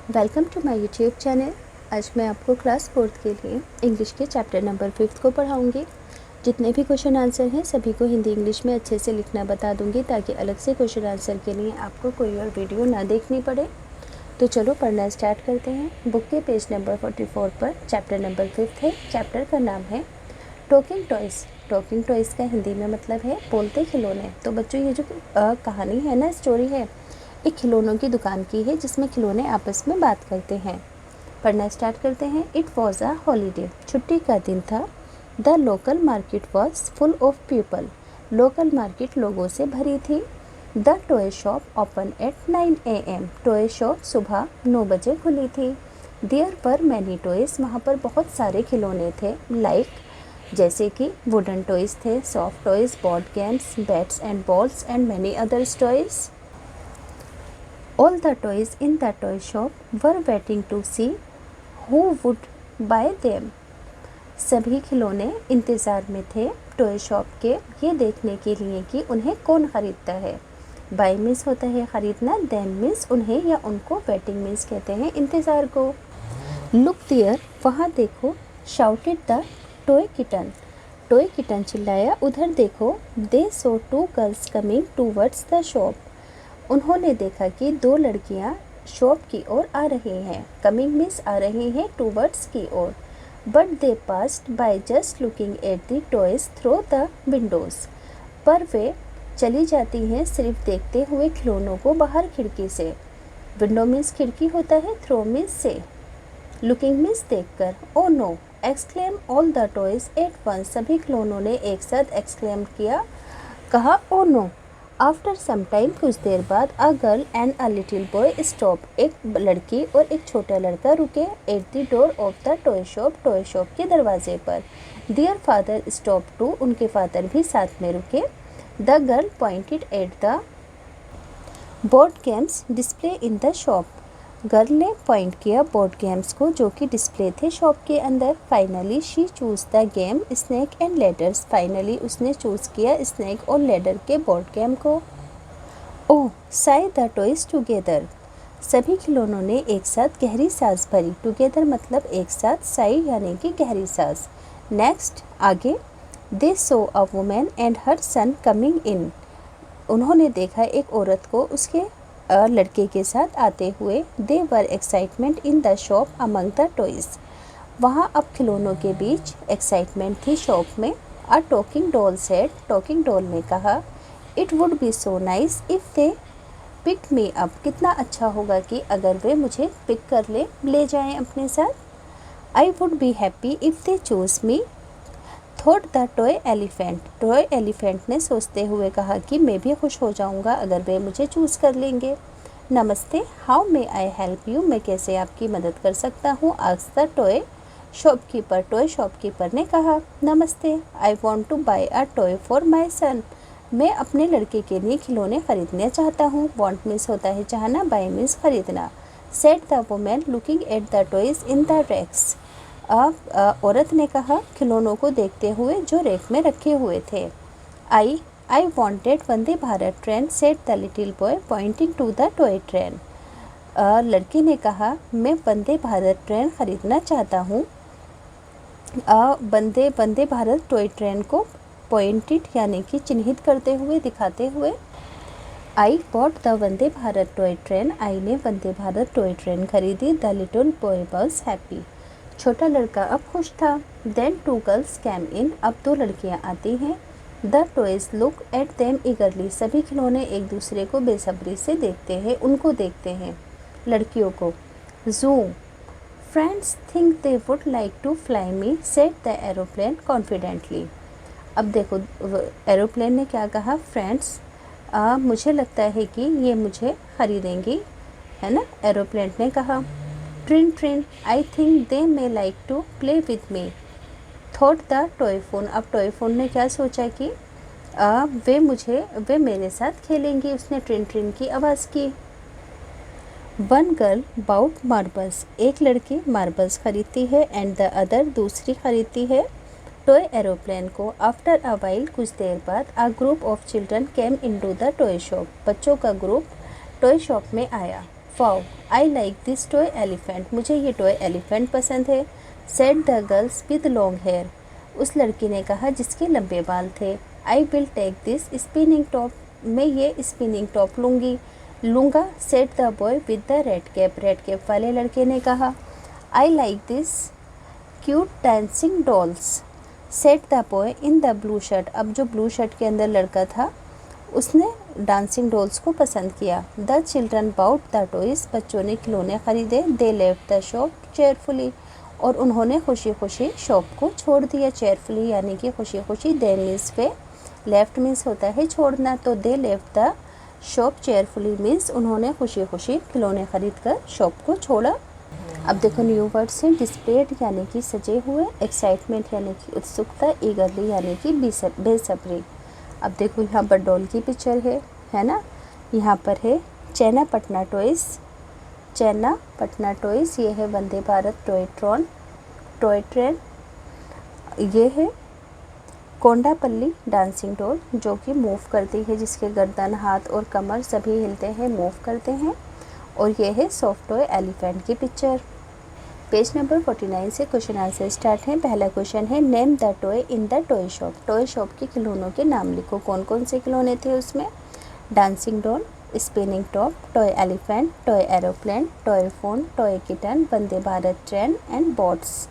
Welcome to my YouTube channel. आज मैं आपको क्लास 4th के लिए इंग्लिश के चैप्टर नंबर 5 को पढ़ाऊंगी। जितने भी क्वेश्चन आंसर हैं सभी को हिंदी इंग्लिश में अच्छे से लिखना बता दूंगी ताकि अलग से क्वेश्चन आंसर के लिए आपको कोई और वीडियो ना देखनी पड़े। तो चलो पढ़ना स्टार्ट करते हैं। बुक के पेज नंबर 44 पर चैप्टर नंबर 5 है। चैप्टर का नाम है टॉकिंग टॉयज़। टॉकिंग टॉयज़ का हिंदी में मतलब है बोलते खिलौने। तो बच्चों ये जो कहानी है ना, स्टोरी है, एक खिलौनों की दुकान की है जिसमें खिलौने आपस में बात करते हैं। पढ़ना स्टार्ट करते हैं। It was a holiday. छुट्टी का दिन था। The local market was full of people. Local market लोगों से भरी थी। The toy shop open at 9 AM। Toy shop सुबह 9 बजे खुली थी। देयर पर मैनी टॉयज़। वहाँ पर बहुत सारे खिलौने थे। जैसे कि वुडन टॉयज़ थे, soft toys, board games, bats and balls and many others toys. All the toys in the toy shop were waiting to see who would buy them. सभी खिलौने इंतज़ार में थे टॉय शॉप के ये देखने के लिए कि उन्हें कौन ख़रीदता है। बाय मीन्स होता है ख़रीदना, देम मीन्स उन्हें या उनको, वेटिंग मीन्स कहते हैं इंतज़ार को। लुक देयर, वहाँ देखो, shouted the toy kitten. Toy kitten चिल्लाया, उधर देखो। दे सो 2 girls coming towards the shop. उन्होंने देखा कि 2 लड़कियां शॉप की ओर आ रही हैं। कमिंग मीन्स आ रही हैं, टूवर्ड्स की ओर। But they passed by just looking at the toys through the windows. पर वे चली जाती हैं सिर्फ देखते हुए खिलौनों को बाहर खिड़की से। विंडो मीन्स खिड़की होता है, थ्रो मीन्स से, लुकिंग मीन्स देखकर। Oh no, exclaim all the toys at once. सभी खिलौनों ने एक साथ एक्सक्लेम किया, कहा oh no. After some time, कुछ देर बाद, a girl and a little boy stop. एक लड़की और एक छोटा लड़का रुके। At the door of the toy shop के दरवाजे पर। Their father stop too. उनके फादर भी साथ में रुके। The girl pointed at the board games display in the shop. Girl ने पॉइंट किया बोर्ड गेम्स को जो कि डिस्प्ले थे शॉप के अंदर। Finally she choose the game snake and ladders. Finally उसने चूज़ किया स्नेक और लेडर के बोर्ड गेम को। ओह, साई द टॉयज टुगेदर। सभी खिलौनों ने एक साथ गहरी सांस भरी। टुगेदर मतलब एक साथ, साई यानी कि गहरी सांस। नेक्स्ट, आगे। They saw a woman and her son coming in. उन्होंने देखा एक औरत को उसके लड़के के साथ आते हुए। They were excitement in the shop among the toys. वहाँ अब खिलौनों के बीच एक्साइटमेंट थी शॉप में। A talking doll said. Talking doll ने कहा, it would be so nice if they pick me up. कितना अच्छा होगा कि अगर वे मुझे पिक कर ले जाएं अपने साथ। I would be happy if they choose me, thought the toy elephant. Toy elephant ने सोचते हुए कहा कि मैं भी खुश हो जाऊंगा अगर वे मुझे चूज़ कर लेंगे। नमस्ते, how may I help you. मैं कैसे आपकी मदद कर सकता हूँ। Asked the toy shopkeeper. Toy shopkeeper ने कहा, नमस्ते, I want to buy a toy for my son. मैं अपने लड़के के लिए खिलौने खरीदना चाहता हूँ। वॉन्ट मीन्स होता है चाहना, बाय मीन्स खरीदना। Said the women looking at the toys in the racks. औरत ने कहा खिलौनों को देखते हुए जो रैक में रखे हुए थे। I wanted Vande Bharat train, said the little boy pointing to the toy train. लड़के ने कहा मैं वंदे भारत ट्रेन खरीदना चाहता हूँ। वंदे भारत टॉय ट्रेन को पॉइंटेड यानी कि चिन्हित करते हुए, दिखाते हुए। I bought the Vande Bharat toy train. I ने वंदे भारत टॉय ट्रेन खरीदी। The little boy was happy. छोटा लड़का अब खुश था। Then 2 girls came in. अब 2 लड़कियां आती हैं। The toys look at them eagerly. सभी खिलौने एक दूसरे को बेसब्री से देखते हैं, उनको देखते हैं, लड़कियों को। Zoom, friends think they would like to fly me, said the aeroplane confidently. अब देखो एरोप्लेन ने क्या कहा, फ्रेंड्स मुझे लगता है कि ये मुझे खरीदेंगी, है ना, एरोप्लेन ने कहा। ट्रिन ट्रिन, I think they may like to play with me, thought the toy phone. अब टॉय फोन ने क्या सोचा कि वे मेरे साथ खेलेंगी। उसने ट्रिन ट्रिन की आवाज़ की। One girl bought marbles. एक लड़की मार्बल्स खरीदती है। एंड द अदर, दूसरी खरीदती है टॉय एरोप्लेन को। आफ्टर अ वाइल, कुछ देर बाद, a group of children came into the toy shop. बच्चों का ग्रुप टॉय शॉप में आया। Wow, I like this toy elephant, मुझे ये टॉय एलिफेंट पसंद है। Said the girls with long hair, उस लड़की ने कहा जिसके लंबे बाल थे। I will take this spinning top, मैं ये स्पिनिंग टॉप लूँगा। Said the boy with the red cap वाले लड़के ने कहा। आई like this cute dancing dolls, said the boy in the blue shirt, अब जो ब्लू शर्ट के अंदर लड़का था उसने डांसिंग डॉल्स को पसंद किया। The children bought the toys, बच्चों ने खिलौने खरीदे। They left the shop cheerfully, और उन्होंने खुशी खुशी शॉप को छोड़ दिया। चेयरफुली यानी कि खुशी खुशी। दे मीन्स वे, लेफ्ट मीन्स होता है छोड़ना, तो दे left the shop cheerfully means उन्होंने खुशी खुशी खिलौने खरीद कर शॉप को छोड़ा। अब देखो न्यू वर्ड्स हैं। डिस्प्लेड यानी कि सजे हुए, एक्साइटमेंट यानी कि उत्सुकता, ईगरली यानी कि बेसब्री। अब देखो यहाँ पर डॉल की पिक्चर है ना। यहाँ पर है चेना पटना टॉयज़, ये है वंदे भारत टॉय ट्रेन। ये है कोंडापल्ली डांसिंग डॉल जो कि मूव करती है, जिसके गर्दन, हाथ और कमर सभी हिलते हैं, मूव करते हैं। और ये है सॉफ्ट टॉय एलिफेंट की पिक्चर। पेज नंबर 49 से क्वेश्चन आंसर स्टार्ट है। पहला क्वेश्चन है name the toy in the toy shop, toy shop के खिलौनों के नाम लिखो। कौन कौन से खिलौने थे उसमें? Dancing doll, spinning top, toy elephant, toy aeroplane, toy phone, toy kitten, Vande Bharat train and boats.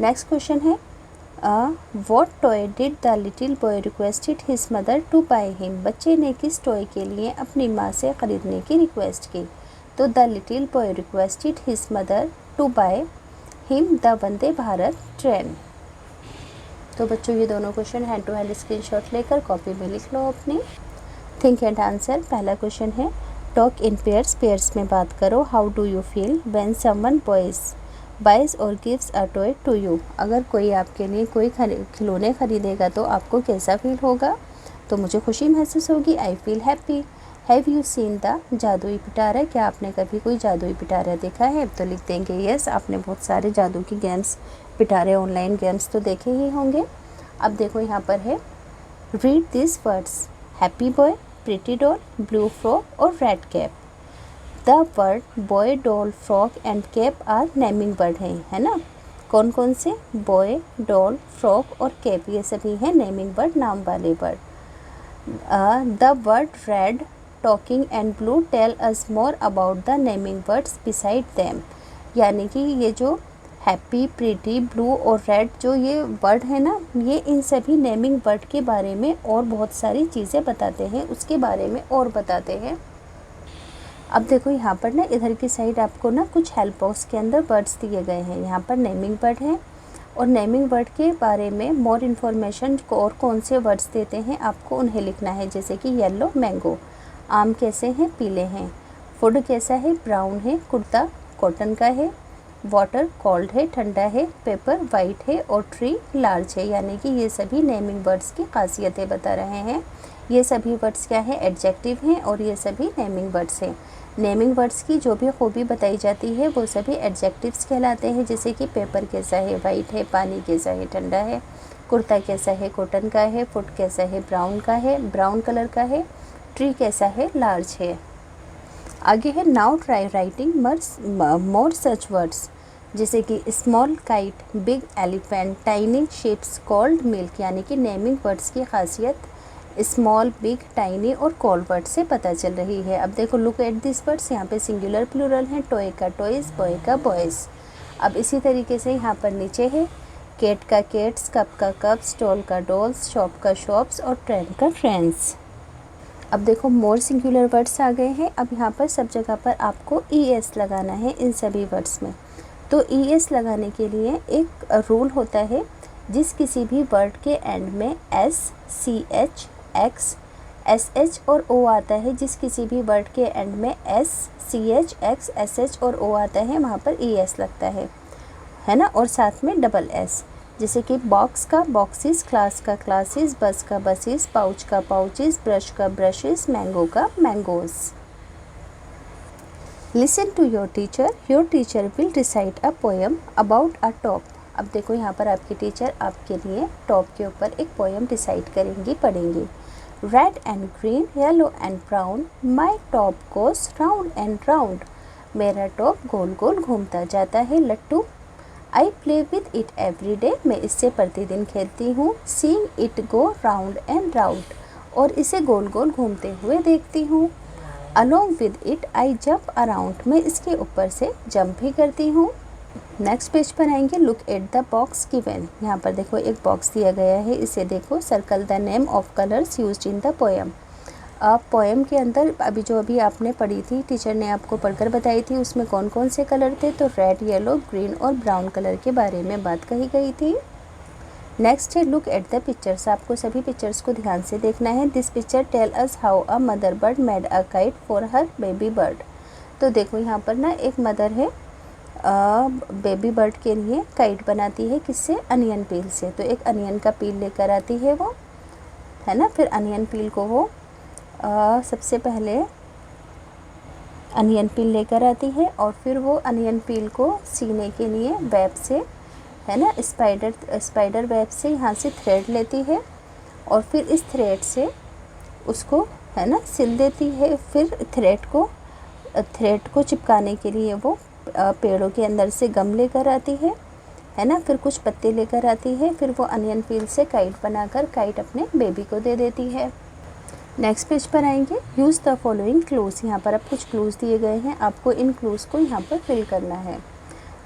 Next question है what toy did the little boy requested his mother to buy him, बच्चे ने किस टॉय के लिए अपनी माँ से ख़रीदने की रिक्वेस्ट की? तो the little boy requested his mother to buy him the Vande Bharat train. तो बच्चों ये दोनों question hand to hand screenshot लेकर कॉपी में लिख लो अपनी। Think and answer. पहला क्वेश्चन है टॉक इन पेयर्स में बात करो। How do you feel when someone buys or gives a toy to you, अगर कोई आपके लिए कोई खिलौने खरीदेगा तो आपको कैसा फील होगा? तो मुझे खुशी महसूस होगी, I feel happy. Have you seen the जादुई पिटारा, क्या आपने कभी कोई जादुई पिटारा देखा है? तो लिख देंगे यस, आपने बहुत सारे जादू की गेम्स, पिटारे ऑनलाइन गेम्स तो देखे ही होंगे। अब देखो यहाँ पर है read this words, happy boy, pretty doll, blue frock और red cap. The word boy, doll, frock and cap are naming word है ना। कौन कौन से? बॉय, डॉल, फ्रॉक और कैप, ये सभी हैं नेमिंग वर्ड, नाम वाले word. The word red, talking and blue tell us more about the naming words beside them, यानी कि ये जो हैप्पी, प्रीटी, ब्लू और रेड जो ये वर्ड है ना, ये इन सभी नेमिंग वर्ड के बारे में और बहुत सारी चीज़ें बताते हैं, उसके बारे में और बताते हैं। अब देखो यहाँ पर ना इधर की साइड आपको ना कुछ हेल्प बॉक्स के अंदर वर्ड्स दिए गए हैं। यहाँ पर नेमिंग वर्ड हैं और नेमिंग वर्ड के बारे में मोर इन्फॉर्मेशन और कौन से वर्ड्स देते हैं आपको उन्हें लिखना है। जैसे कि येलो मैंगो, आम कैसे हैं? पीले हैं। फूड कैसा है? ब्राउन है। कुर्ता कॉटन का है। वाटर कोल्ड है, ठंडा है। पेपर वाइट है और ट्री लार्ज है, यानी कि ये सभी नेमिंग वर्ड्स की खासियतें बता रहे हैं। ये सभी वर्ड्स क्या है? एडजेक्टिव हैं और ये सभी नेमिंग वर्ड्स हैं। नेमिंग वर्ड्स की जो भी खूबी बताई जाती है वो सभी एडजेक्टिव्स कहलाते हैं। जैसे कि पेपर कैसा है? वाइट है। पानी कैसा है? ठंडा है। कुर्ता कैसा है? कॉटन का है। फूड कैसा है? ब्राउन का है, ब्राउन कलर का है। ट्री कैसा है? लार्ज है। आगे है नाउ ट्राई राइटिंग मोर सच वर्ड्स, जैसे कि small kite, big elephant, tiny ships, cold milk, यानी कि नेमिंग वर्ड्स की खासियत स्मॉल, बिग, टाइनी और कोल्ड वर्ड से पता चल रही है। अब देखो लुक एट दिस वर्ड्स, यहाँ पे सिंगुलर प्लूरल है। टॉय का टॉयज़, बॉय का बॉयज़। अब इसी तरीके से यहाँ पर नीचे है कैट का कैट्स, कप का कप्स, डॉल का डॉल्स, शॉप का शॉप्स और ट्रेन का ट्रेन्स। अब देखो मोर सिंगुलर वर्ड्स आ गए हैं। अब यहाँ पर सब जगह पर आपको ES लगाना है इन सभी वर्ड्स में। तो ES लगाने के लिए एक रूल होता है, जिस किसी भी वर्ड के एंड में S, CH, X, SH और O आता है, जिस किसी भी वर्ड के एंड में S, CH, X, SH और O आता है वहाँ पर ES लगता है ना। और साथ में डबल S, जैसे कि बॉक्स का बॉक्सेस, क्लास का क्लासेस, बस का बसेस, पाउच का पाउचेस, ब्रश का ब्रशेस, मैंगो का mangoes. Listen to your teacher will recite a poem about a top. अब देखो यहाँ पर आपकी टीचर आपके लिए टॉप के ऊपर एक पोएम रिसाइट करेंगी, पढ़ेंगी। Red and green, yellow and brown, my top goes round and round. मेरा टॉप गोल गोल घूमता जाता है लट्टू। I play with it every day, मैं इससे प्रतिदिन खेलती हूँ। Seeing it go round and round, और इसे गोल गोल घूमते हुए देखती हूँ। Along with it I jump around, मैं इसके ऊपर से जंप भी करती हूँ। नेक्स्ट पेज पर आएंगे। Look at the box given, यहाँ पर देखो एक बॉक्स दिया गया है, इसे देखो। Circle the name of colours used in the poem. आप पोएम के अंदर अभी आपने पढ़ी थी, टीचर ने आपको पढ़कर बताई थी, उसमें कौन कौन से कलर थे, तो रेड, येलो, ग्रीन और ब्राउन कलर के बारे में बात कही गई थी। नेक्स्ट है लुक एट द पिक्चर्स, आपको सभी पिक्चर्स को ध्यान से देखना है। This picture tell us how a mother bird made a kite for her baby bird. तो देखो यहाँ पर ना एक मदर है, बेबी बर्ड के लिए काइट बनाती है, किससे, अनियन पील से। तो एक अनियन का पील लेकर आती है वो, है ना। फिर अनियन पील को वो सबसे पहले अनियन पील लेकर आती है, और फिर वो अनियन पील को सीने के लिए वेब से, है ना, स्पाइडर वेब से यहाँ से थ्रेड लेती है, और फिर इस थ्रेड से उसको, है ना, सिल देती है। फिर थ्रेड को चिपकाने के लिए वो पेड़ों के अंदर से गम लेकर आती है ना। फिर कुछ पत्ते लेकर आती है, फिर वो अनियन पील से काइट बनाकर काइट अपने बेबी को दे देती है। नेक्स्ट पेज पर आएंगे। यूज़ द फॉलोइंग क्लूज़, यहाँ पर अब कुछ क्लूज़ दिए गए हैं, आपको इन क्लूज़ को यहाँ पर फिल करना है।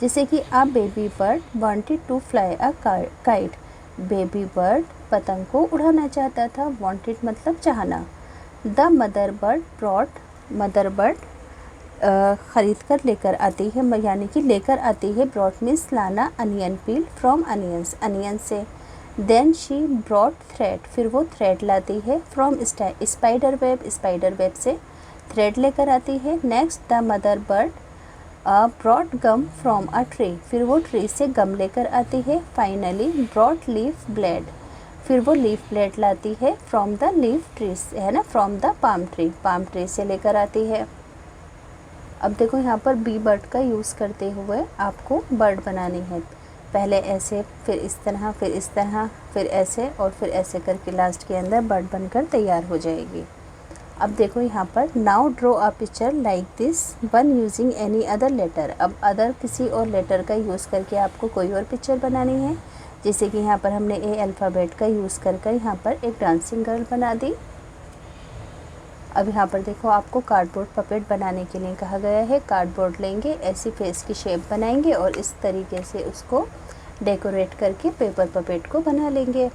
जैसे कि a baby bird wanted to fly a kite, baby bird पतंग को उड़ाना चाहता था। वांटेड मतलब चाहना। The mother bird brought, mother bird ख़रीद कर लेकर आती है, यानी कि लेकर आती है। ब्रॉट मीन्स लाना, onion peel from onions, onion से। देन शी ब्रॉट थ्रेड, फिर वो थ्रेड लाती है। From spider web, spider web से थ्रेड लेकर आती है। Next the mother bird brought gum from a tree, फिर वो ट्री से गम लेकर आती है। फाइनली ब्रॉट लीफ ब्लेड, फिर वो लीफ ब्लेड लाती है। फ्रॉम द लीफ ट्री, है ना, फ्रॉम द पाम ट्री से लेकर आती है। अब देखो यहाँ पर बी बर्ड का यूज़ करते हुए आपको बर्ड बनानी है। पहले ऐसे, फिर इस तरह, फिर इस तरह, फिर ऐसे, और फिर ऐसे करके लास्ट के अंदर बर्ड बनकर तैयार हो जाएगी। अब देखो यहाँ पर now draw a picture like this one using any other letter. अब अदर किसी और लेटर का यूज़ करके आपको कोई और पिक्चर बनानी है। जैसे कि यहाँ पर हमने ए अल्फ़ाबेट का यूज़ कर यहाँ पर एक डांसिंग गर्ल बना दी। अब यहाँ पर देखो आपको कार्डबोर्ड पपेट बनाने के लिए कहा गया है। कार्डबोर्ड लेंगे, ऐसी फेस की शेप बनाएंगे और इस तरीके से उसको डेकोरेट करके पेपर पपेट को बना लेंगे।